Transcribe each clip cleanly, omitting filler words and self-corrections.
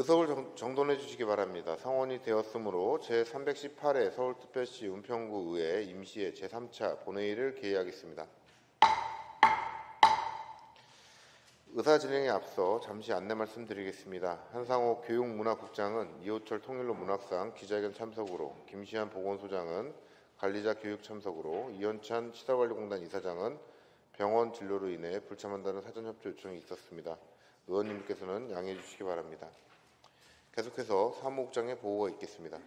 의석을 정돈해 주시기 바랍니다. 성원이 되었으므로 제318회 서울특별시 은평구 의회 임시회 제3차 본회의를 개의하겠습니다. 의사 진행에 앞서 잠시 안내 말씀드리겠습니다. 한상호 교육문화국장은 이호철 통일로 문학상 기자회견 참석으로, 김시한 보건소장은 관리자 교육 참석으로, 이현찬 시설관리공단 이사장은 병원 진료로 인해 불참한다는 사전협조 요청이 있었습니다. 의원님께서는 양해해 주시기 바랍니다. 계속해서 사무국장의 보고가 있겠습니다.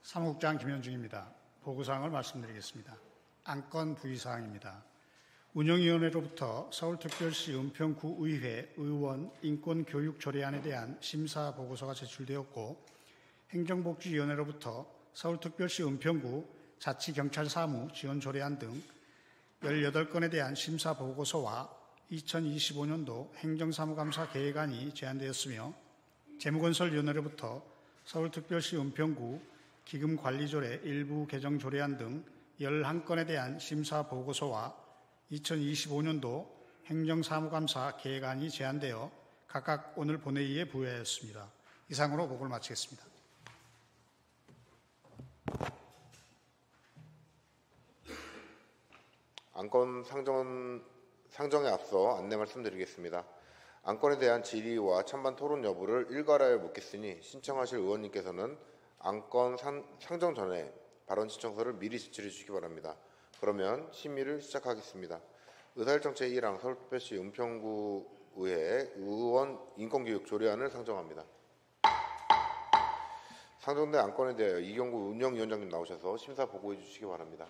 사무국장 김현중입니다. 보고사항을 말씀드리겠습니다. 안건 부의사항입니다. 운영위원회로부터 서울특별시 은평구 의회 의원 인권교육조례안에 대한 심사보고서가 제출되었고, 행정복지위원회로부터 서울특별시 은평구 자치경찰사무 지원조례안 등 18건에 대한 심사보고서와 2025년도 행정사무감사 계획안이 제안되었으며, 재무건설위원회로부터 서울특별시 은평구 기금관리조례 일부 개정 조례안 등 11건에 대한 심사보고서와 2025년도 행정사무감사 계획안이 제안되어 각각 오늘 본회의에 부여하였습니다. 이상으로 보고를 마치겠습니다. 안건 상정에 앞서 안내 말씀드리겠습니다. 안건에 대한 질의와 찬반 토론 여부를 일괄하여 묻겠으니 신청하실 의원님께서는 안건 상정 전에 발언 신청서를 미리 제출해 주시기 바랍니다. 그러면 심의를 시작하겠습니다. 의사일정 제1항 서울특별시 은평구 의회 의원 인권교육 조례안을 상정합니다. 상정된 안건에 대하여 이경구 운영위원장님 나오셔서 심사 보고해 주시기 바랍니다.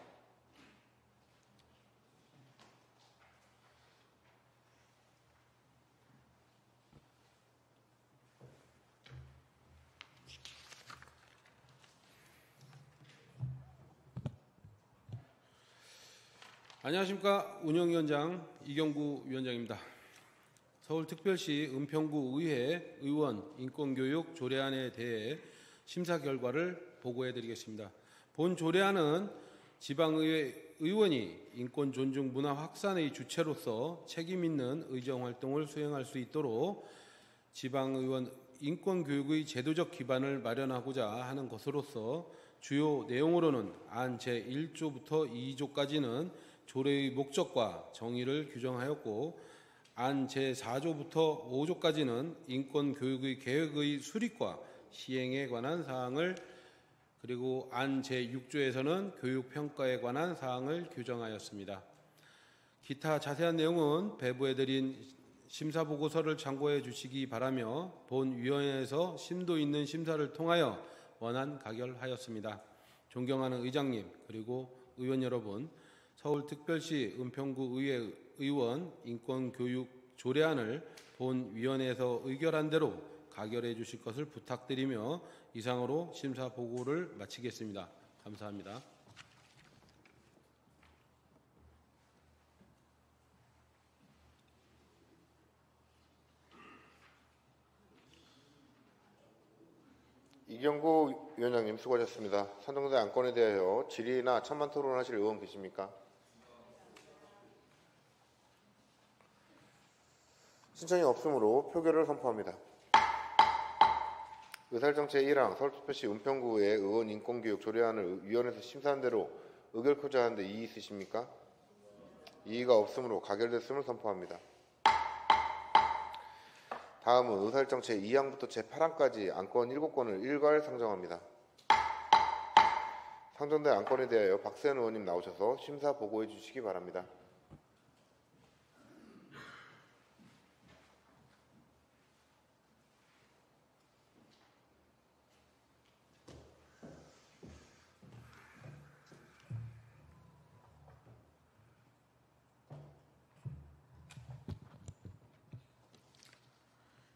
안녕하십니까. 운영위원장 이경구 위원장입니다. 서울특별시 은평구 의회 의원 인권교육 조례안에 대해 심사 결과를 보고해 드리겠습니다. 본 조례안은 지방의회 의원이 인권 존중 문화 확산의 주체로서 책임 있는 의정활동을 수행할 수 있도록 지방의원 인권교육의 제도적 기반을 마련하고자 하는 것으로서 주요 내용으로는 안 제1조부터 2조까지는 조례의 목적과 정의를 규정하였고, 안 제4조부터 5조까지는 인권교육의 계획의 수립과 시행에 관한 사항을, 그리고 안 제6조에서는 교육평가에 관한 사항을 규정하였습니다. 기타 자세한 내용은 배부해드린 심사보고서를 참고해 주시기 바라며, 본 위원회에서 심도 있는 심사를 통하여 원안 가결하였습니다. 존경하는 의장님, 그리고 의원 여러분, 서울특별시 은평구 의회 의원 인권교육 조례안을 본 위원회에서 의결한 대로 가결해 주실 것을 부탁드리며 이상으로 심사 보고를 마치겠습니다. 감사합니다. 이경구 위원장님 수고하셨습니다. 상정된 안건에 대하여 질의나 찬반 토론하실 의원 계십니까? 신청이 없으므로 표결을 선포합니다. 의사일정 제1항 서울특별시 은평구의 의원 인권교육 조례안을 위원회에서 심사한 대로 의결코자 하는데 이의 있으십니까? 이의가 없으므로 가결됐음을 선포합니다. 다음은 의사일정 제2항부터 제8항까지 안건 7건을 일괄 상정합니다. 상정된 안건에 대하여 박세현 의원님 나오셔서 심사 보고해 주시기 바랍니다.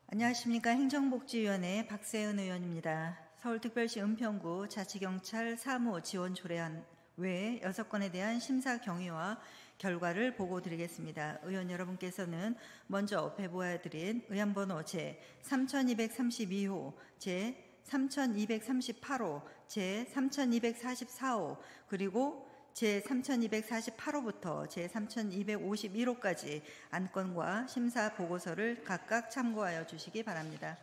안녕하십니까. 행정복지위원회 박세은 의원입니다. 서울특별시 은평구 자치경찰 사무 지원 조례안 외에 6건에 대한 심사 경위와 결과를 보고드리겠습니다. 의원 여러분께서는 먼저 배부해드린 의안번호 제3232호, 제 제3238호, 제3244호, 그리고 제3248호부터 제3251호까지 안건과 심사 보고서를 각각 참고하여 주시기 바랍니다.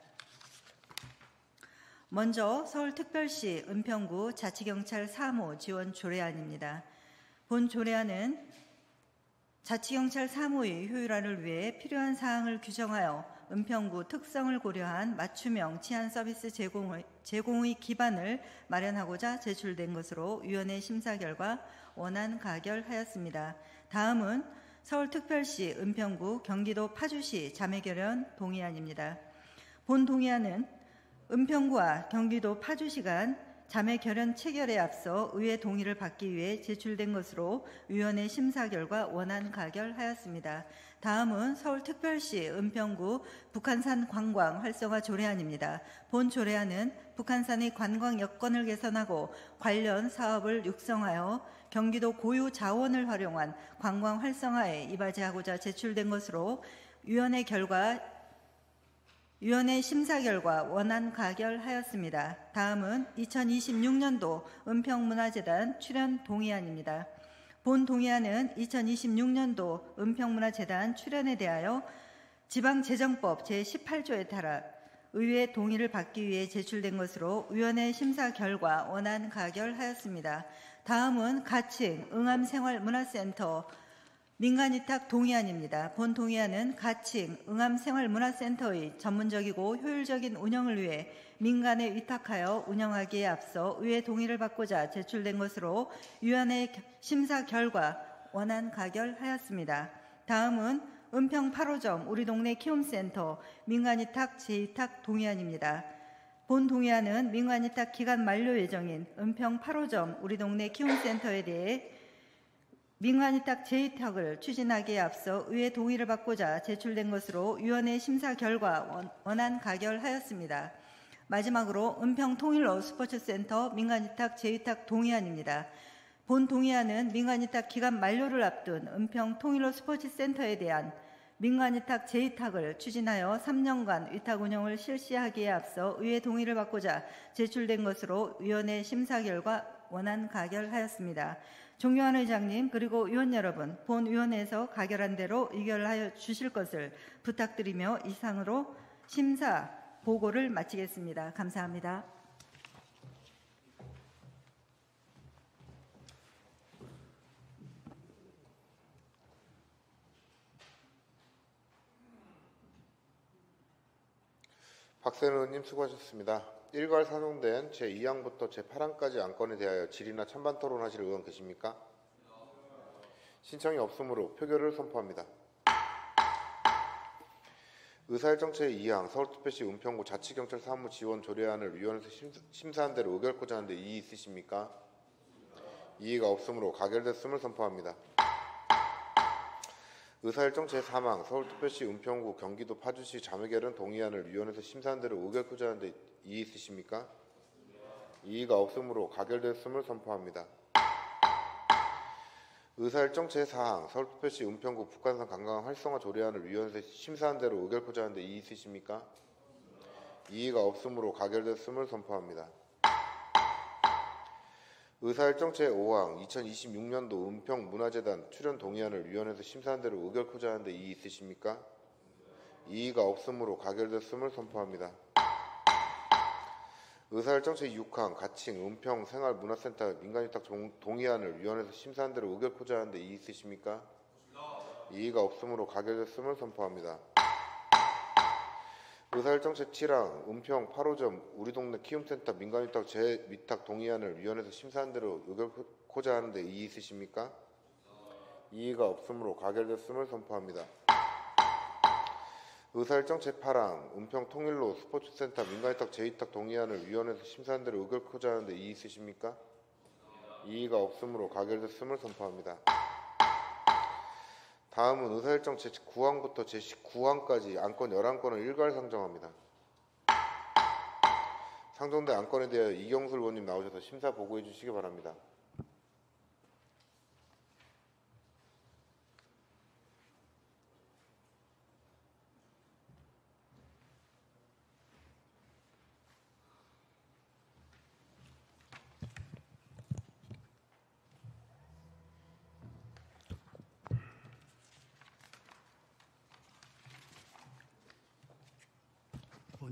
먼저 서울특별시 은평구 자치경찰 3호 지원 조례안입니다. 본 조례안은 자치경찰 3호의 효율화를 위해 필요한 사항을 규정하여 은평구 특성을 고려한 맞춤형 치안 서비스 제공의 기반을 마련하고자 제출된 것으로 위원회 심사 결과 원안 가결하였습니다. 다음은 서울특별시 은평구 경기도 파주시 자매결연 동의안입니다. 본 동의안은 은평구와 경기도 파주시 간 자매 결연 체결에 앞서 의회 동의를 받기 위해 제출된 것으로 위원회 심사 결과 원안 가결하였습니다. 다음은 서울특별시 은평구 북한산 관광 활성화 조례안입니다. 본 조례안은 북한산의 관광 여건을 개선하고 관련 사업을 육성하여 경기도 고유 자원을 활용한 관광 활성화에 이바지하고자 제출된 것으로 위원회 심사 결과 원안 가결하였습니다. 다음은 2026년도 은평문화재단 출연 동의안입니다. 본 동의안은 2026년도 은평문화재단 출연에 대하여 지방재정법 제18조에 따라 의회 동의를 받기 위해 제출된 것으로 위원회 심사 결과 원안 가결하였습니다. 다음은 가칭 응암생활문화센터 민간위탁 동의안입니다. 본 동의안은 가칭 응암생활문화센터의 전문적이고 효율적인 운영을 위해 민간에 위탁하여 운영하기에 앞서 의회 동의를 받고자 제출된 것으로 위원회 심사 결과 원안 가결하였습니다. 다음은 은평 8호점 우리 동네 키움센터 민간위탁 재위탁 동의안입니다. 본 동의안은 민간위탁 기간 만료 예정인 은평 8호점 우리 동네 키움센터에 대해 민간위탁 재위탁을 추진하기에 앞서 의회 동의를 받고자 제출된 것으로 위원회 심사 결과 원안 가결하였습니다. 마지막으로 은평 통일로 스포츠센터 민간위탁 재위탁 동의안입니다. 본 동의안은 민간위탁 기간 만료를 앞둔 은평 통일로 스포츠센터에 대한 민간위탁 재위탁을 추진하여 3년간 위탁 운영을 실시하기에 앞서 의회 동의를 받고자 제출된 것으로 위원회 심사 결과 원안 가결하였습니다. 존경하는 의장님 그리고 위원 여러분, 본 위원회에서 가결한 대로 의결하여 주실 것을 부탁드리며 이상으로 심사 보고를 마치겠습니다. 감사합니다. 박세현 의원님 수고하셨습니다. 일괄 상정된 제2항부터 제8항까지 안건에 대하여 질의나 찬반 토론하실 의원 계십니까? 신청이 없으므로 표결을 선포합니다. 의사일정 제2항 서울특별시 은평구 자치경찰 사무 지원 조례안을 위원회에서 심사한 대로 의결코자 하는데 이의 있으십니까? 이의가 없으므로 가결됐음을 선포합니다. 의사일정 제3항 서울특별시 은평구 경기도 파주시 자매결연 동의안을 위원회에서 심사한 대로 의결코자 하는데 이의 있으십니까? 이의가 없으므로 가결됐음을 선포합니다. 의사일정 제4항 서울특별시 은평구 북한산 관광 활성화 조례안을 위원회에서 심사한 대로 의결코자 하는데 이의 있으십니까? 이의가 없으므로 가결됐음을 선포합니다. 의사일정 제5항 2026년도 은평문화재단 출연 동의안을 위원회에서 심사한 대로 의결코자 하는데 이의 있으십니까? 이의가 없으므로 가결됐음을 선포합니다. 의사일정 제6항 가칭 은평 생활문화센터 민간위탁 동의안을 위원회에서 심사한 대로 의결코자 하는데 이의 있으십니까? 이의가 없으므로 가결됐음을 선포합니다. 의사일정 제7항 은평 8호점 우리 동네 키움센터 민간위탁 재위탁 동의안을 위원회에서 심사한 대로 의결코자 하는데 이의 있으십니까? 이의가 없으므로 가결됐음을 선포합니다. 의사일정 제8항 은평 통일로 스포츠센터 민간위탁 재위탁 동의안을 위원회에서 심사한 대로 의결코자 하는데 이의 있으십니까? 이의가 없으므로 가결됐음을 선포합니다. 다음은 의사일정 제9항부터 제19항까지 안건 11건을 일괄 상정합니다. 상정된 안건에 대하여 이경술 의원님 나오셔서 심사 보고해 주시기 바랍니다.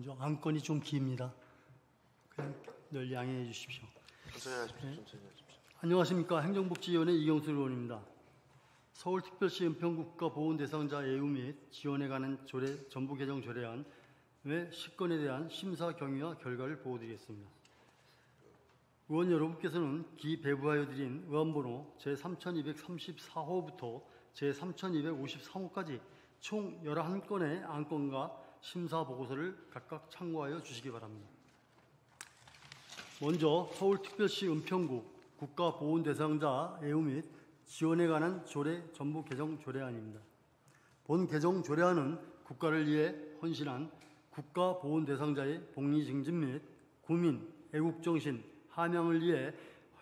먼저 안건이 좀 깁니다. 그냥 늘 양해해 주십시오. 천천히 하십시오. 천천히 하십시오. 안녕하십니까. 행정복지위원회 이경수 의원입니다. 서울특별시 은평구 국가보훈 대상자 예우 및 지원에 관한 전부 개정 조례안 외 10건에 대한 심사 경위와 결과를 보고드리겠습니다. 의원 여러분께서는 기배부하여 드린 의안번호 제3234호부터 제3253호까지 총 11건의 안건과 심사 보고서를 각각 참고하여 주시기 바랍니다. 먼저 서울특별시 은평구 국가보훈 대상자 예우 및 지원에 관한 조례 전부 개정 조례안입니다. 본 개정 조례안은 국가를 위해 헌신한 국가보훈 대상자의 복리 증진 및 구민, 애국정신, 함양을 위해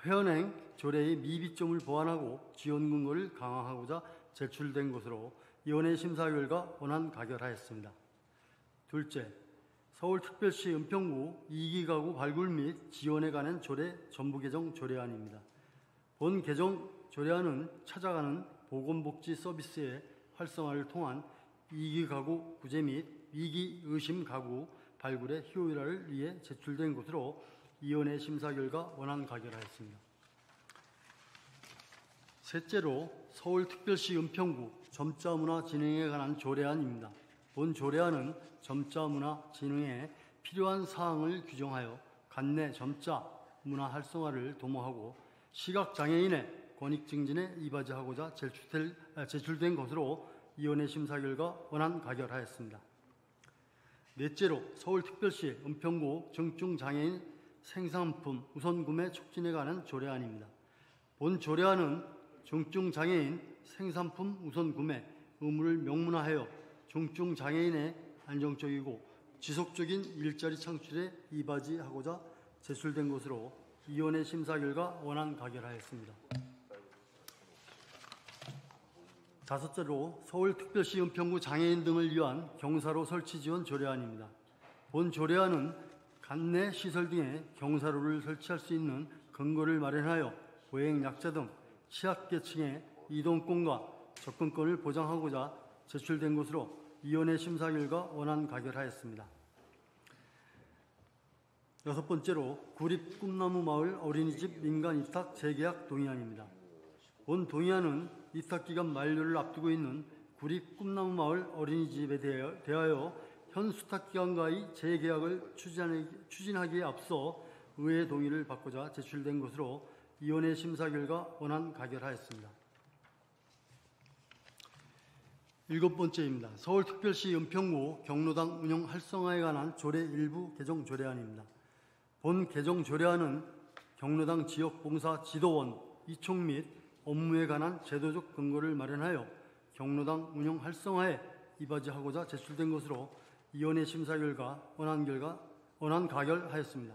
현행 조례의 미비점을 보완하고 지원 근거를 강화하고자 제출된 것으로 위원회 심사 결과 원안 가결하였습니다. 둘째, 서울특별시 은평구 2기 가구 발굴 및 지원에 관한 조례 전부 개정 조례안입니다. 본 개정 조례안은 찾아가는 보건복지 서비스의 활성화를 통한 2기 가구 구제 및 위기 의심 가구 발굴의 효율화를 위해 제출된 것으로 위원회 심사 결과 원안 가결하였습니다. 셋째로 서울특별시 은평구 점자문화 진흥에 관한 조례안입니다. 본 조례안은 점자문화 진흥에 필요한 사항을 규정하여 관내 점자 문화 활성화를 도모하고 시각장애인의 권익 증진에 이바지하고자 제출된 것으로 위원회 심사 결과 원안 가결하였습니다. 넷째로 서울특별시 은평구 중증장애인 생산품 우선 구매 촉진에 관한 조례안입니다. 본 조례안은 중증장애인 생산품 우선 구매 의무를 명문화하여 중증장애인의 안정적이고 지속적인 일자리 창출에 이바지하고자 제출된 것으로 위원회 심사 결과 원안 가결하였습니다. 다섯째로 서울특별시 은평구 장애인 등을 위한 경사로 설치 지원 조례안입니다. 본 조례안은 관내 시설 등에 경사로를 설치할 수 있는 근거를 마련하여 보행약자 등 취약계층의 이동권과 접근권을 보장하고자 제출된 것으로 위원회 심사 결과 원안 가결하였습니다. 여섯 번째로 구립 꿈나무 마을 어린이집 민간 입탁 재계약 동의안입니다. 본 동의안은 입탁기간 만료를 앞두고 있는 구립 꿈나무 마을 어린이집에 대하여 현 수탁기관과의 재계약을 추진하기에 앞서 의회 동의를 받고자 제출된 것으로 위원회 심사 결과 원안 가결하였습니다. 일곱 번째입니다. 서울특별시 은평구 경로당 운영 활성화에 관한 조례 일부 개정 조례안입니다. 본 개정 조례안은 경로당 지역봉사 지도원 이총 및 업무에 관한 제도적 근거를 마련하여 경로당 운영 활성화에 이바지하고자 제출된 것으로 위원회 심사 결과 원안 가결하였습니다.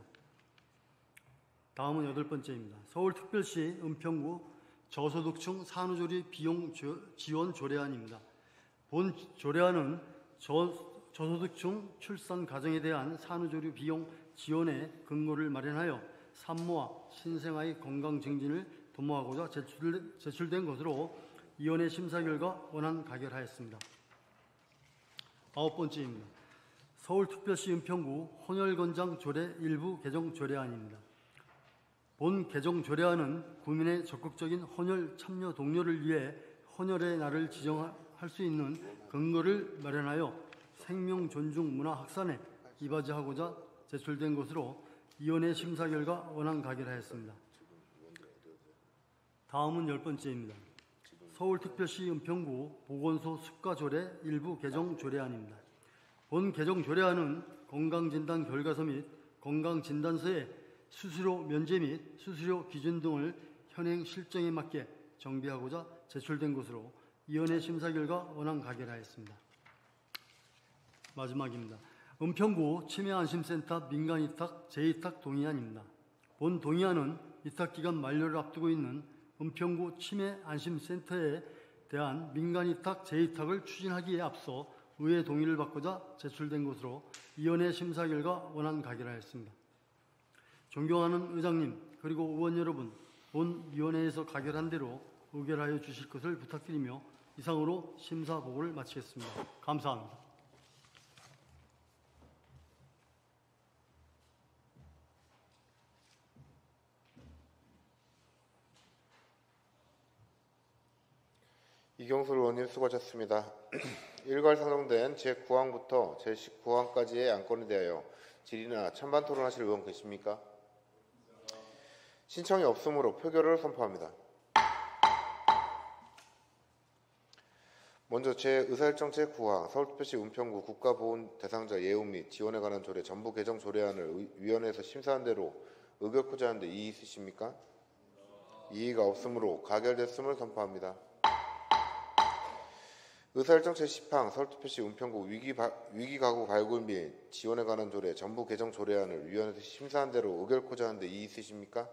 다음은 여덟 번째입니다. 서울특별시 은평구 저소득층 산후조리 비용 지원 조례안입니다. 본 조례안은 저소득층 출산 가정에 대한 산후조리 비용 지원의 근거를 마련하여 산모와 신생아의 건강 증진을 도모하고자 제출된 것으로 위원회 심사 결과 원안 가결하였습니다. 아홉 번째입니다. 서울특별시 은평구 혼혈건장 조례 일부 개정 조례안입니다. 본 개정 조례안은 국민의 적극적인 혼혈 참여 독려를 위해 혼혈의 날을 지정할 수 있는 근거를 마련하여 생명 존중 문화 확산에 이바지하고자 제출된 것으로 위원회 심사 결과 원안 가결하였습니다. 다음은 열 번째입니다. 서울특별시 은평구 보건소 수가조례 일부 개정 조례안입니다. 본 개정 조례안은 건강진단 결과서 및 건강진단서의 수수료 면제 및 수수료 기준 등을 현행 실정에 맞게 정비하고자 제출된 것으로 위원회 심사 결과 원안 가결하였습니다. 마지막입니다. 은평구 치매안심센터 민간이탁 재이탁 동의안입니다. 본 동의안은 이탁기간 만료를 앞두고 있는 은평구 치매안심센터에 대한 민간이탁 재이탁을 추진하기에 앞서 의회 동의를 받고자 제출된 것으로 위원회 심사 결과 원안 가결하였습니다. 존경하는 의장님 그리고 의원 여러분, 본 위원회에서 가결한 대로 의결하여 주실 것을 부탁드리며 이상으로 심사 보고를 마치겠습니다. 감사합니다. 이경수 의원님 수고하셨습니다. 일괄 상정된 제9항부터 제19항까지의 안건에 대하여 질의나 찬반 토론하실 의원 계십니까? 신청이 없으므로 표결을 선포합니다. 먼저 의사일정 제9항 서울특별시 은평구 국가보훈 대상자 예우 및 지원에 관한 조례 전부 개정 조례안을 위원회에서 심사한 대로 의결코자 하는데 이의 있으십니까? 이의가 없으므로 가결됐음을 선포합니다. 의사일정 제10항 서울특별시 은평구 위기가구 발굴 및 지원에 관한 조례 전부 개정 조례안을 위원회에서 심사한 대로 의결코자 하는데 이의 있으십니까?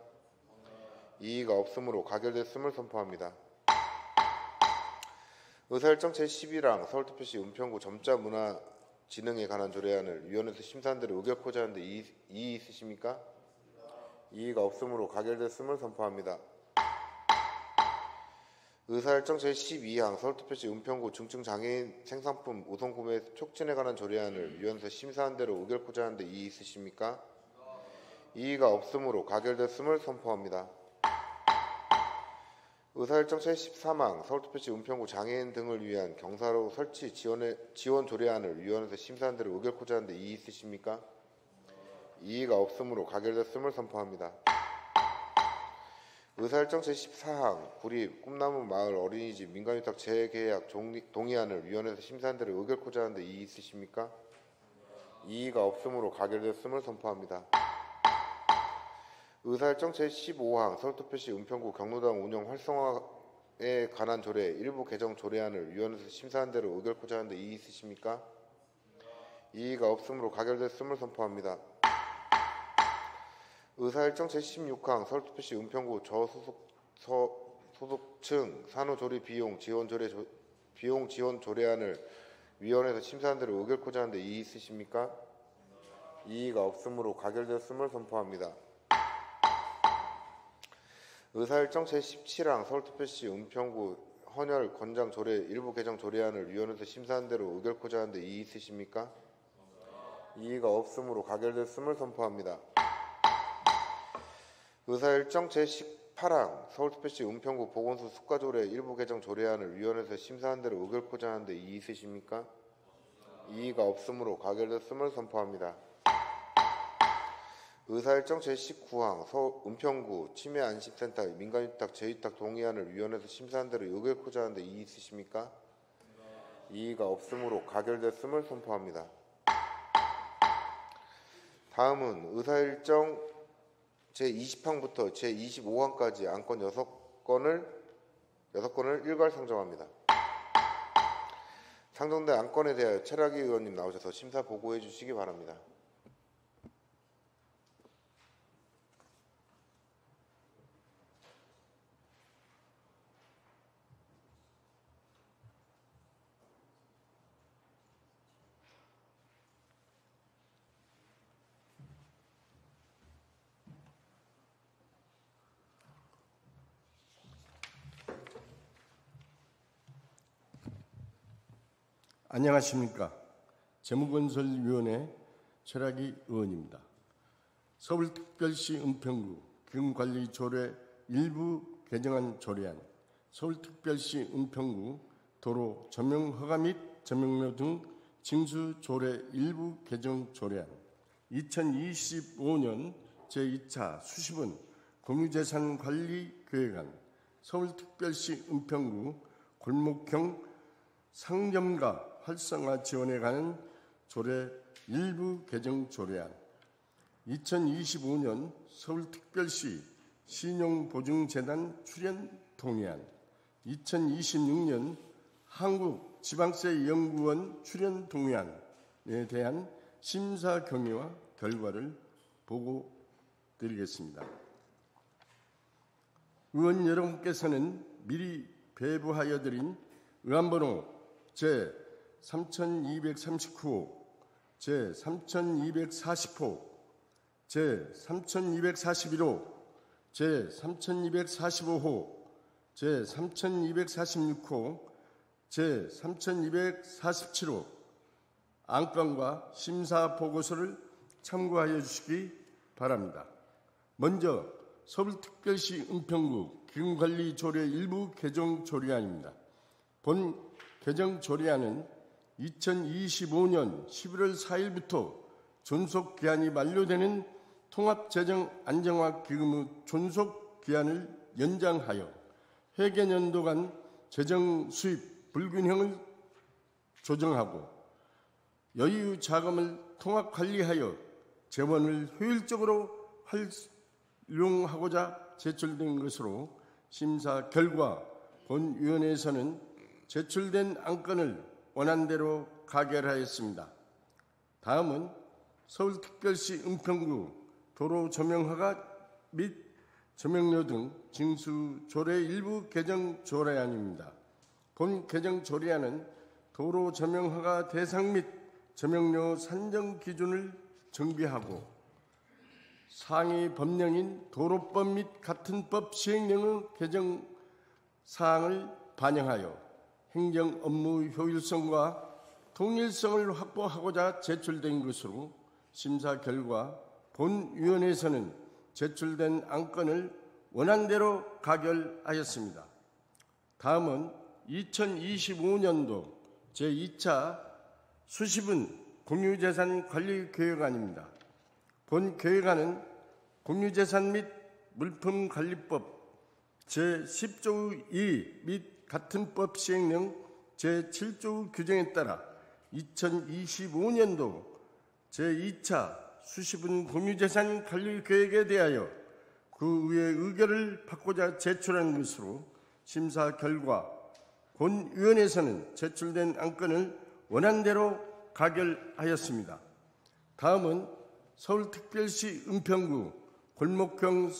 이의가 없으므로 가결됐음을 선포합니다. 의사일정 제11항 서울특별시 은평구 점자문화진흥에 관한 조례안을 위원회에서 심사한 대로 의결코자 하는데 이의 있으십니까? 이의가 없으므로 가결됐음을 선포합니다. 의사일정 제12항 서울특별시 은평구 중증장애인 생산품 우선구매 촉진에 관한 조례안을 위원회에서 심사한 대로 의결코자 하는데 이의 있으십니까? 이의가 없으므로 가결됐음을 선포합니다. 의사일정 제13항 서울특별시 은평구 장애인 등을 위한 경사로 설치 지원 조례안을 위원회에서 심사한 대로 의결코자 하는데 이의 있으십니까? 이의가 없으므로 가결됐음을 선포합니다. 의사일정 제14항 구립 꿈나무 마을 어린이집 민간위탁 재계약 동의안을 위원회에서 심사한 대로 의결코자 하는데 이의 있으십니까? 이의가 없으므로 가결됐음을 선포합니다. 의사일정 제15항 서울특별시 은평구 경로당 운영 활성화에 관한 조례 일부 개정 조례안을 위원회에서 심사한 대로 의결코자 하는데 이의 있으십니까? 이의가 없으므로 가결됐음을 선포합니다. 의사일정 제16항 서울특별시 은평구 저소득층 산후조리 비용 지원 조례안을 위원회에서 심사한 대로 의결코자 하는데 이의 있으십니까? 이의가 없으므로 가결됐음을 선포합니다. 의사일정 제17항 서울특별시 은평구 헌혈 권장 조례 일부 개정 조례안을 위원회에서 심사한 대로 의결코자 하는데 이의 있으십니까? 이의가 없으므로 가결됐음을 선포합니다. 의사일정 제18항 서울특별시 은평구 보건소 숙가조례 일부 개정 조례안을 위원회에서 심사한 대로 의결코자 하는데 이의 있으십니까? 이의가 없으므로 가결됐음을 선포합니다. 의사일정 제19항 은평구 치매안심센터 민간위탁 재위탁 동의안을 위원회에서 심사한 대로 의결코자 하는데 이의 있으십니까? 이의가 없으므로 가결됐음을 선포합니다. 다음은 의사일정 제20항부터 제25항까지 안건 6건을 일괄 상정합니다. 상정된 안건에 대하여 최락희 의원님 나오셔서 심사 보고해 주시기 바랍니다. 안녕하십니까. 재무건설위원회 최락희 의원입니다. 서울특별시 은평구 기금관리조례 일부 개정안 조례안, 서울특별시 은평구 도로 점용허가 및 점용료 등 징수조례 일부 개정 조례안, 2025년 제2차 수십은 공유재산관리계획안, 서울특별시 은평구 골목형 상점가 활성화 지원에 관한 조례 일부 개정 조례안, 2025년 서울특별시 신용보증재단 출연 동의안, 2026년 한국지방세연구원 출연 동의안에 대한 심사 경위와 결과를 보고 드리겠습니다. 의원 여러분께서는 미리 배부하여 드린 의안번호 제3239호, 제3240호, 제3241호, 제3245호, 제3246호, 제3247호 안건과 심사 보고서를 참고하여 주시기 바랍니다. 먼저 서울특별시 은평구 기금관리조례 일부 개정 조례안입니다. 본 개정 조례안은 2025년 11월 4일부터 존속 기한이 만료되는 통합재정안정화기금의 존속 기한을 연장하여 회계연도 간 재정 수입 불균형을 조정하고 여유 자금을 통합 관리하여 재원을 효율적으로 활용하고자 제출된 것으로 심사 결과 본위원회에서는 제출된 안건을 원안대로 가결하였습니다. 다음은 서울특별시 은평구 도로 조명허가 및 조명료 등 징수 조례 일부 개정 조례안입니다. 본 개정 조례안은 도로 조명허가 대상 및 조명료 산정 기준을 정비하고 상위 법령인 도로법 및 같은 법 시행령의 개정 사항을 반영하여 행정 업무 효율성과 통일성을 확보하고자 제출된 것으로 심사 결과 본위원회에서는 제출된 안건을 원안대로 가결하였습니다. 다음은 2025년도 제2차 수시분 공유재산 관리 계획안입니다. 본 계획안은 공유재산 및 물품관리법 제10조 2 및 같은 법 시행령 제7조 규정에 따라 2025년도 제2차 수시분 공유재산 관리 계획에 대하여 그 의회 의결을 받고자 제출한 것으로 심사 결과 본위원회에서는 제출된 안건을 원안대로 가결하였습니다. 다음은 서울특별시 은평구 골목형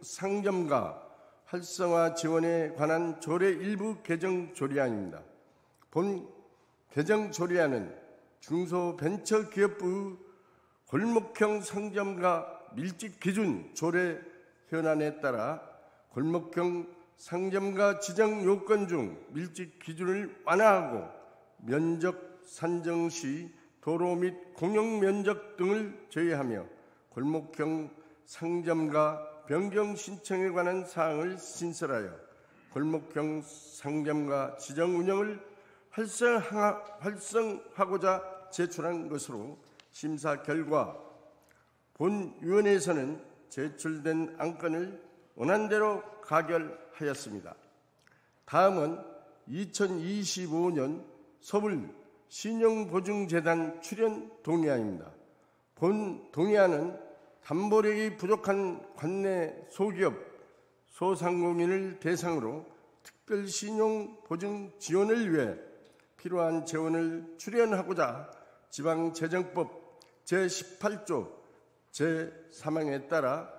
상점가 활성화 지원에 관한 조례 일부 개정 조례안입니다. 본 개정 조례안은 중소벤처기업부의 골목형 상점가 밀집 기준 조례 현안에 따라 골목형 상점가 지정 요건 중 밀집 기준을 완화하고 면적 산정 시 도로 및 공용 면적 등을 제외하며 골목형 상점가 변경 신청에 관한 사항을 신설하여 골목형 상점가 지정 운영을 활성화하고자 제출한 것으로 심사 결과 본위원회에서는 제출된 안건을 원안대로 가결하였습니다. 다음은 2025년 서울 신용보증재단 출연 동의안입니다. 본 동의안은 담보력이 부족한 관내 소기업, 소상공인을 대상으로 특별신용보증 지원을 위해 필요한 재원을 출연하고자 지방재정법 제18조 제3항에 따라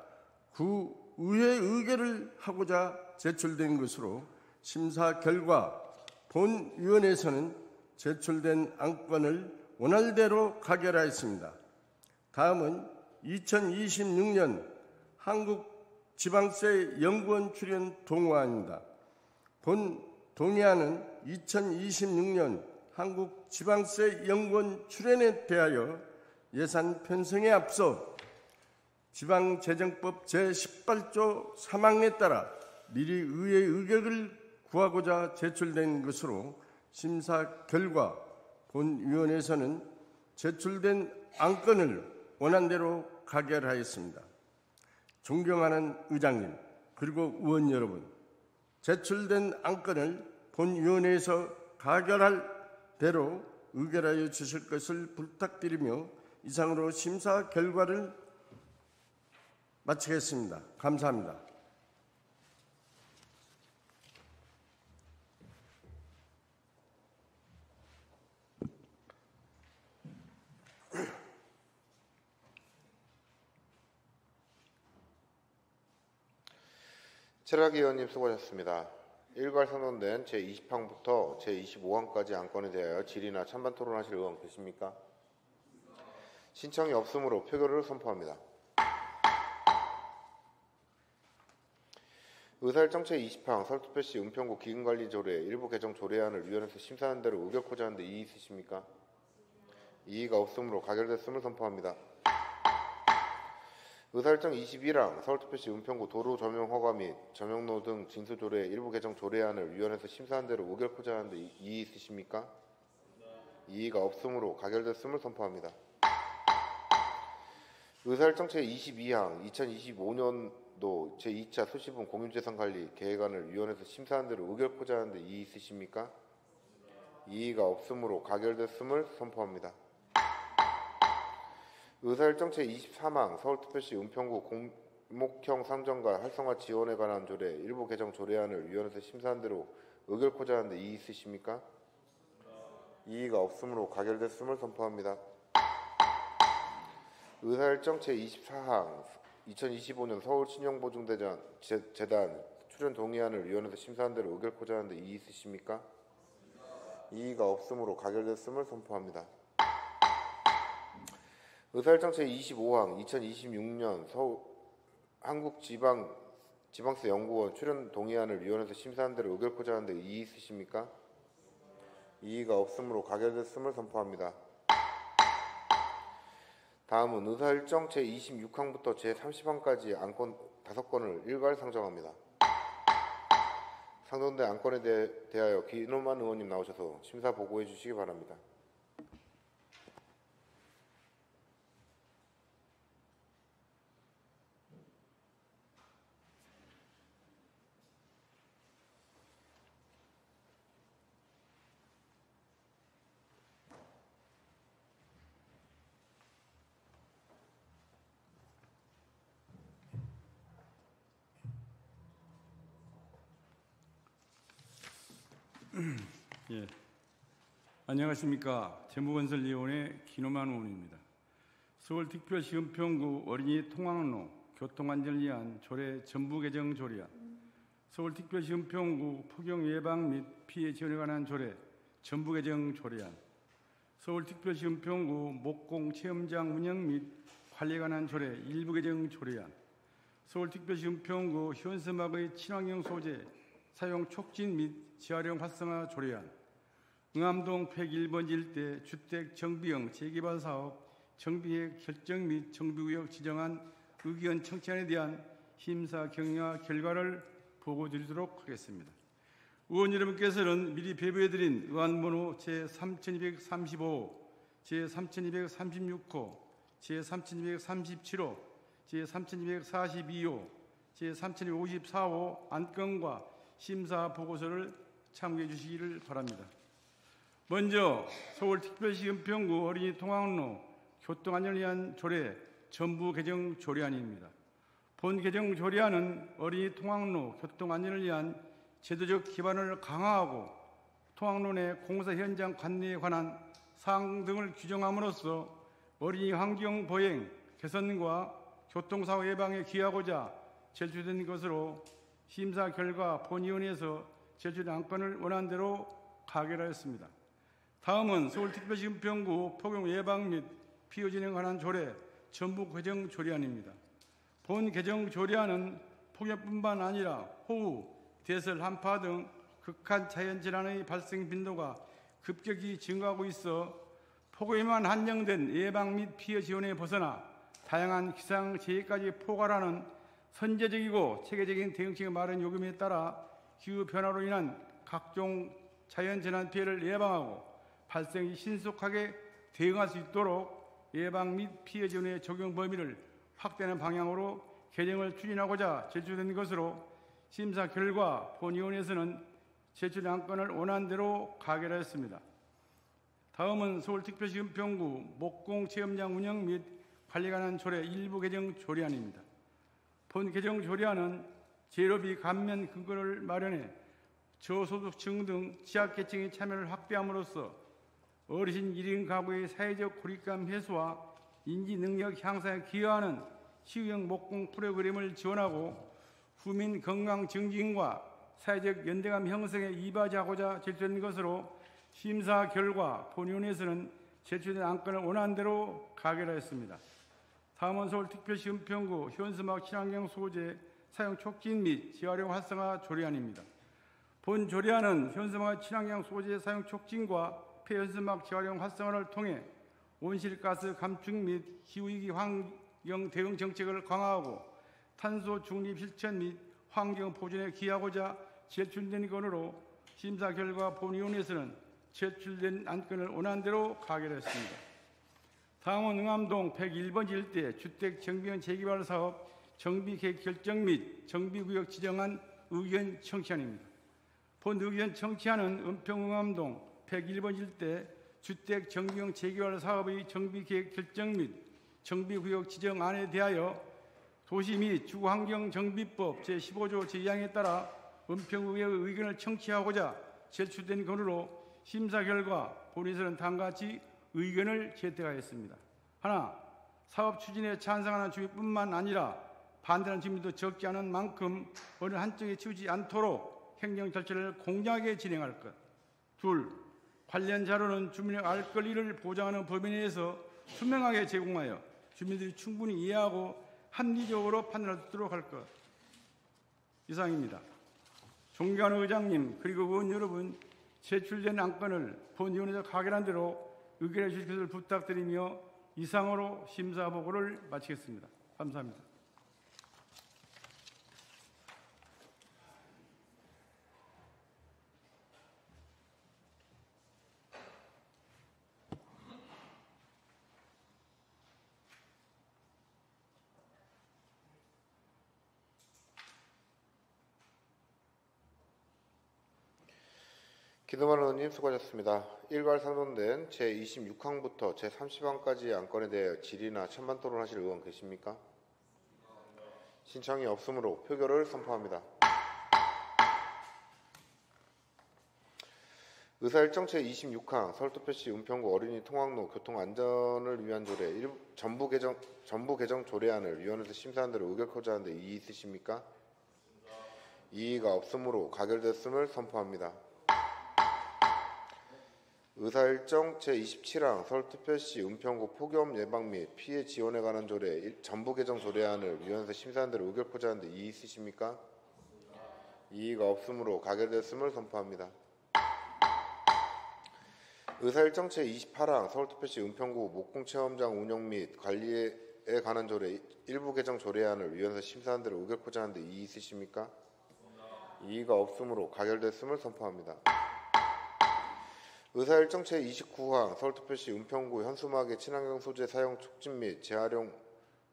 구의회 의결을 하고자 제출된 것으로 심사 결과 본위원회에서는 제출된 안건을 원활대로 가결하였습니다. 다음은 2026년 한국지방세 연구원 출연 동의안입니다. 본 동의안은 2026년 한국지방세연구원 출연에 대하여 예산 편성에 앞서 지방재정법 제18조 3항에 따라 미리 의회 의결을 구하고자 제출된 것으로 심사 결과 본위원회에서는 제출된 안건을 원안대로 가결하였습니다. 존경하는 의장님 그리고 의원 여러분, 제출된 안건을 본위원회에서 가결할 대로 의결하여 주실 것을 부탁드리며 이상으로 심사 결과를 마치겠습니다. 감사합니다. 최락 의원님 수고하셨습니다. 일괄 선언된 제20항부터 제25항까지 안건에 대하여 질의나 찬반 토론하실 의원 계십니까? 신청이 없으므로 표결을 선포합니다. 의사일정 제20항 서울특별시 은평구 기금관리조례 일부 개정 조례안을 위원회에서 심사하는 대로 의결코자 하는데 이의 있으십니까? 이의가 없으므로 가결됐음을 선포합니다. 의사일정 21항 서울특별시 은평구 도로 점용 허가 및 점용로 등 징수조례 일부 개정 조례안을 위원회에서 심사한 대로 의결코자 하는데 이의 있으십니까? 이의가 없으므로 가결됐음을 선포합니다. 의사일정 제22항 2025년도 제2차 수시분 공유재산관리 계획안을 위원회에서 심사한 대로 의결코자 하는데 이의 있으십니까? 이의가 없으므로 가결됐음을 선포합니다. 의사일정 제23항 서울특별시 은평구 공목형 상정과 활성화 지원에 관한 조례 일부 개정 조례안을 위원회에서 심사한 대로 의결코자 하는데 이의 있으십니까? 이의가 없으므로 가결됐음을 선포합니다. 의사일정 제24항 2025년 서울신용보증재단 출연 동의안을 위원회에서 심사한 대로 의결코자 하는데 이의 있으십니까? 이의가 없으므로 가결됐음을 선포합니다. 의사일정 제25항 2026년 서울 한국지방세 연구원 출연 동의안을 위원회에서 심사한 대로 의결코자 하는데 이의 있으십니까? 이의가 없으므로 가결됐음을 선포합니다. 다음은 의사일정 제26항부터 제30항까지 안건 5건을 일괄 상정합니다. 상정된 안건에 대하여 기노만 의원님 나오셔서 심사 보고해 주시기 바랍니다. 예, 안녕하십니까. 재무건설위원회 기노만 의원입니다. 서울특별시 은평구 어린이 통학로 교통안전위한 조례 전부 개정 조례안, 서울특별시 은평구 폭염 예방 및 피해 지원에 관한 조례 전부 개정 조례안, 서울특별시 은평구 목공 체험장 운영 및 관리에 관한 조례 일부 개정 조례안, 서울특별시 은평구 현수막의 친환경 소재 사용 촉진 및 재활용 활성화 조례안, 응암동 101번지 일대 주택 정비형 재개발 사업 정비계획 결정 및 정비구역 지정안 의견 청취안에 대한 심사 경과 결과를 보고드리도록 하겠습니다. 의원 여러분께서는 미리 배부해드린 의안번호 제3235, 제3236호, 제3237호, 제3242호, 제3254호 안건과 심사 보고서를 참고해 주시기를 바랍니다. 먼저 서울특별시 은평구 어린이 통학로 교통안전을 위한 조례 전부 개정 조례안입니다. 본 개정 조례안은 어린이 통학로 교통안전을 위한 제도적 기반을 강화하고 통학로 내 공사 현장 관리에 관한 사항 등을 규정함으로써 어린이 환경 보행 개선과 교통사고 예방에 기하고자 제출된 것으로 심사 결과 본위원회에서 제출된 안건을 원안대로 가결하였습니다. 다음은 서울특별시 은평구 폭염 예방 및 피해 진행에 관한 조례 전부 개정 조례안입니다. 본 개정 조례안은 폭염뿐만 아니라 호우, 대설, 한파 등 극한 자연재난의 발생 빈도가 급격히 증가하고 있어 폭염에만 한정된 예방 및 피해 지원에 벗어나 다양한 기상재해까지 포괄하는 선제적이고 체계적인 대응책의 마련 요금에 따라 기후변화로 인한 각종 자연재난 피해를 예방하고 발생이 신속하게 대응할 수 있도록 예방 및 피해 지원의 적용 범위를 확대하는 방향으로 개정을 추진하고자 제출된 것으로 심사 결과 본위원회에서는 제출된 안건을 원안대로 가결하였습니다. 다음은 서울특별시 은평구 목공체험장 운영 및 관리에 관한 조례 일부 개정 조례안입니다. 본 개정 조례안은 재료비 감면 근거를 마련해 저소득층 등 취약계층의 참여를 확대함으로써 어르신 1인 가구의 사회적 고립감 해소와 인지 능력 향상에 기여하는 시유형 목공 프로그램을 지원하고 후민 건강 증진과 사회적 연대감 형성에 이바지하고자 제출된 것으로 심사 결과 본위원회에서는 제출된 안건을 원안대로 가결하였습니다. 다음은 서울특별시 은평구 현수막 친환경 소재 사용 촉진 및 재활용 활성화 조례안입니다. 본 조례안은 현수막 친환경 소재 사용 촉진과 폐현수막 재활용 활성화를 통해 온실가스 감축 및 기후위기 대응 정책을 강화하고 탄소 중립 실천 및 환경 보존에 기하고자 제출된 건으로 심사 결과 본위원회에서는 제출된 안건을 원안대로 가결했습니다. 다음은 응암동 101번지 일대 주택 정비원 재개발 사업 정비 계획 결정 및 정비구역 지정안 의견 청취안입니다. 본 의견 청취안은 은평 응암동 101번지 일대 주택 정비용 재개발 사업의 정비 계획 결정 및 정비구역 지정안에 대하여 도시 및 주거환경정비법 제15조 제2항에 따라 은평구의 의견을 청취하고자 제출된 건으로 심사 결과 본회의에서는 다음과 같이 의견을 채택하였습니다. 하나, 사업 추진에 찬성하는 주민뿐만 아니라 반대하는 주민도 적지 않은 만큼 어느 한쪽에 치우지 않도록 행정 절차를 공정하게 진행할 것. 둘, 관련 자료는 주민의 알 권리를 보장하는 법에 의해서 투명하게 제공하여 주민들이 충분히 이해하고 합리적으로 판단할 수 있도록 할 것. 이상입니다. 존경하는 의장님 그리고 의원 여러분, 제출된 안건을 본위원회에서 가결한 대로 의결해 주실 것을 부탁드리며 이상으로 심사 보고를 마치겠습니다. 감사합니다. 기도만 의원님 수고하셨습니다. 일괄 상정된 제26항부터 제30항까지의 안건에 대해 질의나 찬반 토론하실 의원 계십니까? 신청이 없으므로 표결을 선포합니다. 의사일정 제26항 서울특별시 은평구 어린이 통학로 교통안전을 위한 조례 전부 개정 조례안을 위원회에서 심사한 대로 의결코자 하는데 이의 있으십니까? 이의가 없으므로 가결됐음을 선포합니다. 의사일정 제27항 서울특별시 은평구 폭염 예방 및 피해 지원에 관한 조례 전부 개정 조례안을 위원회에서 심사한 대로 의결코자 하는데 이의 있으십니까? 이의가 없으므로 가결됐음을 선포합니다. 의사일정 제28항 서울특별시 은평구 목공체험장 운영 및 관리에 관한 조례 일부 개정 조례안을 위원회에서 심사한 대로 의결코자 하는데 이의 있으십니까? 이의가 없으므로 가결됐음을 선포합니다. 의사일정 제29항 서울특별시 은평구 현수막의 친환경 소재 사용 촉진 및 재활용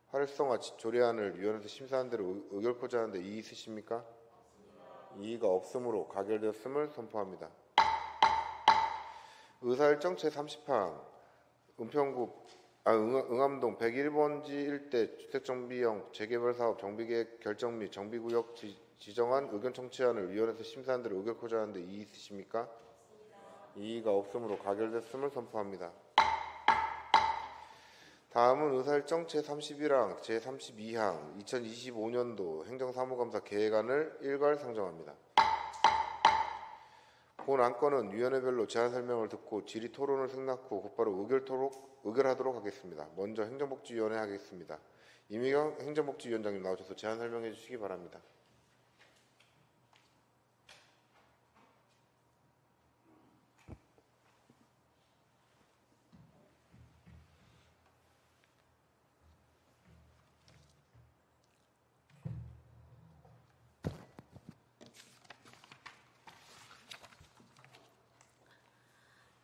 활성화 조례안을 위원회에서 심사한 대로 의결코자 하는데 이의 있으십니까? 이의가 없으므로 가결되었음을 선포합니다. 의사일정 제30항 응암동 101번지 일대 주택정비형 재개발 사업 정비계획 결정 및 정비구역 지정안 의견 청취안을 위원회에서 심사한 대로 의결코자 하는데 이의 있으십니까? 이의가 없으므로 가결됐음을 선포합니다. 다음은 의사일정 제31항, 제32항 2025년도 행정사무감사 계획안을 일괄 상정합니다. 본 안건은 위원회별로 제안 설명을 듣고 질의 토론을 승낙 후 곧바로 의결하도록 하겠습니다. 먼저 행정복지위원회 하겠습니다. 이미경 행정복지위원장님 나오셔서 제안 설명해 주시기 바랍니다.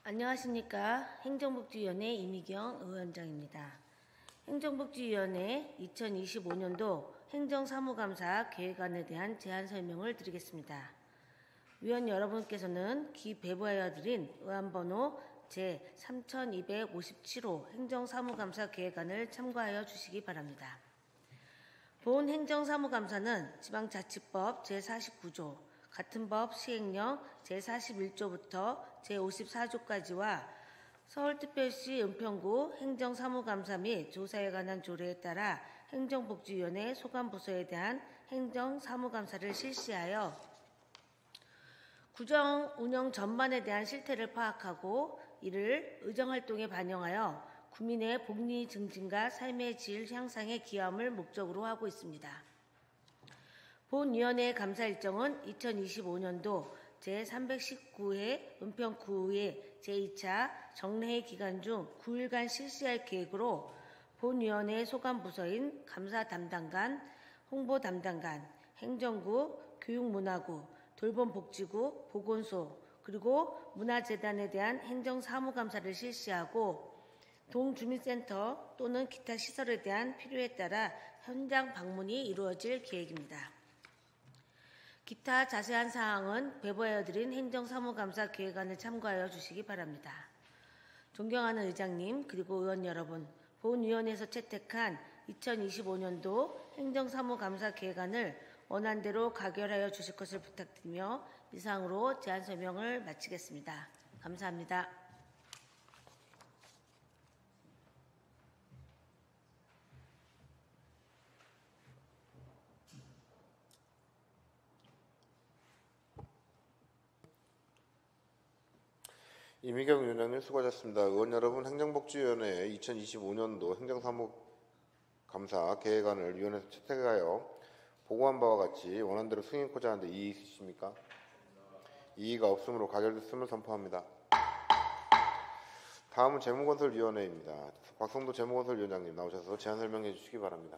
안녕하십니까. 행정복지위원회 이미경 의원장입니다. 행정복지위원회 2025년도 행정사무감사 계획안에 대한 제안 설명을 드리겠습니다. 위원 여러분께서는 기 배부하여 드린 의안번호 제3257호 행정사무감사 계획안을 참고하여 주시기 바랍니다. 본 행정사무감사는 지방자치법 제49조, 같은 법 시행령 제41조부터 제54조까지와 서울특별시 은평구 행정사무감사 및 조사에 관한 조례에 따라 행정복지위원회 소관부서에 대한 행정사무감사를 실시하여 구정 운영 전반에 대한 실태를 파악하고 이를 의정활동에 반영하여 국민의 복리 증진과 삶의 질 향상에 기여함을 목적으로 하고 있습니다. 본 위원회의 감사 일정은 2025년도 제319회 은평구의회 제2차 정례회 기간 중 9일간 실시할 계획으로 본위원회 소관부서인 감사 담당관, 홍보 담당관, 행정구, 교육문화구, 돌봄복지구, 보건소, 그리고 문화재단에 대한 행정사무감사를 실시하고 동주민센터 또는 기타 시설에 대한 필요에 따라 현장 방문이 이루어질 계획입니다. 기타 자세한 사항은 배부하여드린 행정사무감사 계획안을 참고하여 주시기 바랍니다. 존경하는 의장님 그리고 의원 여러분, 본위원회에서 채택한 2025년도 행정사무감사 계획안을 원안대로 가결하여 주실 것을 부탁드리며 이상으로 제안 설명을 마치겠습니다. 감사합니다. 이미경 위원장님 수고하셨습니다. 의원 여러분, 행정복지위원회 2025년도 행정사무감사 계획안을 위원회에서 채택하여 보고한 바와 같이 원안대로 승인코자 하는데 이의 있으십니까? 이의가 없으므로 가결됐음을 선포합니다. 다음은 재무건설위원회입니다. 곽성도 재무건설위원장님 나오셔서 제안 설명해 주시기 바랍니다.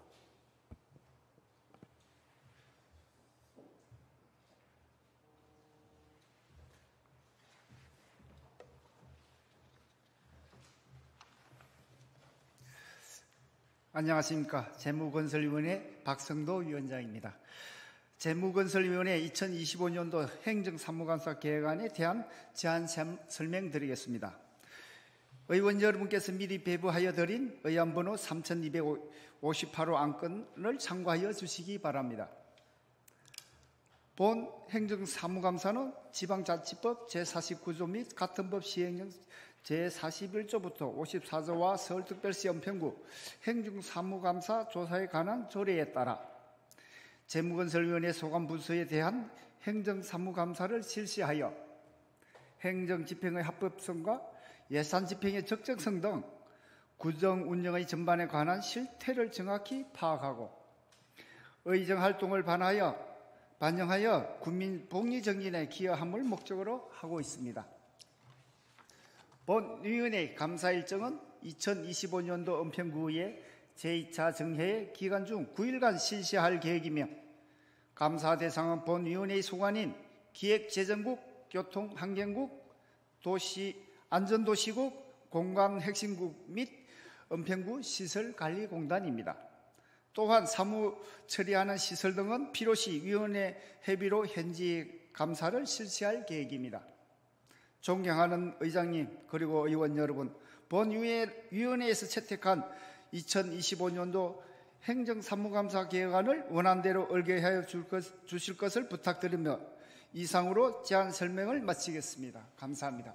안녕하십니까. 재무건설위원회 박성도 위원장입니다. 재무건설위원회 2025년도 행정사무감사 계획안에 대한 제안 설명드리겠습니다. 의원 여러분께서 미리 배부하여 드린 의안번호 3258호 안건을 참고하여 주시기 바랍니다. 본 행정사무감사는 지방자치법 제49조 및 같은 법 시행령 제41조부터 54조와 서울특별시 연평구 행정사무감사 조사에 관한 조례에 따라 재무건설위원회 소관부서에 대한 행정사무감사를 실시하여 행정집행의 합법성과 예산집행의 적정성 등 구정 운영의 전반에 관한 실태를 정확히 파악하고 의정활동을 반영하여 국민 복리 정진에 기여함을 목적으로 하고 있습니다. 본 위원회 감사 일정은 2025년도 은평구의 제2차 정회의 기간 중 9일간 실시할 계획이며 감사 대상은 본 위원회의 소관인 기획재정국, 교통환경국, 안전도시국, 공관혁신국 및 은평구 시설관리공단입니다. 또한 사무 처리하는 시설 등은 필요시 위원회 협의로 현지 감사를 실시할 계획입니다. 존경하는 의장님 그리고 의원 여러분, 본 위원회에서 채택한 2025년도 행정사무감사 계획안을 원안대로 의결하여 주실 것을 부탁드리며 이상으로 제안 설명을 마치겠습니다. 감사합니다.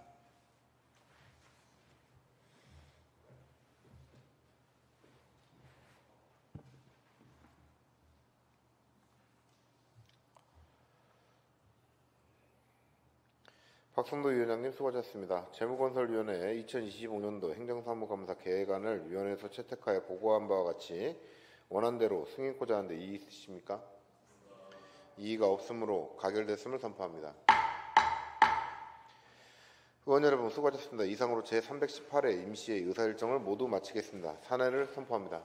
박성도 위원장님 수고하셨습니다. 재무건설위원회 2025년도 행정사무감사 계획안을 위원회에서 채택하여 보고한 바와 같이 원안대로 승인코자 하는데 이의 있으십니까? 이의가 없으므로 가결됐음을 선포합니다. 의원 여러분 수고하셨습니다. 이상으로 제318회 임시의 의사일정을 모두 마치겠습니다. 산회를 선포합니다.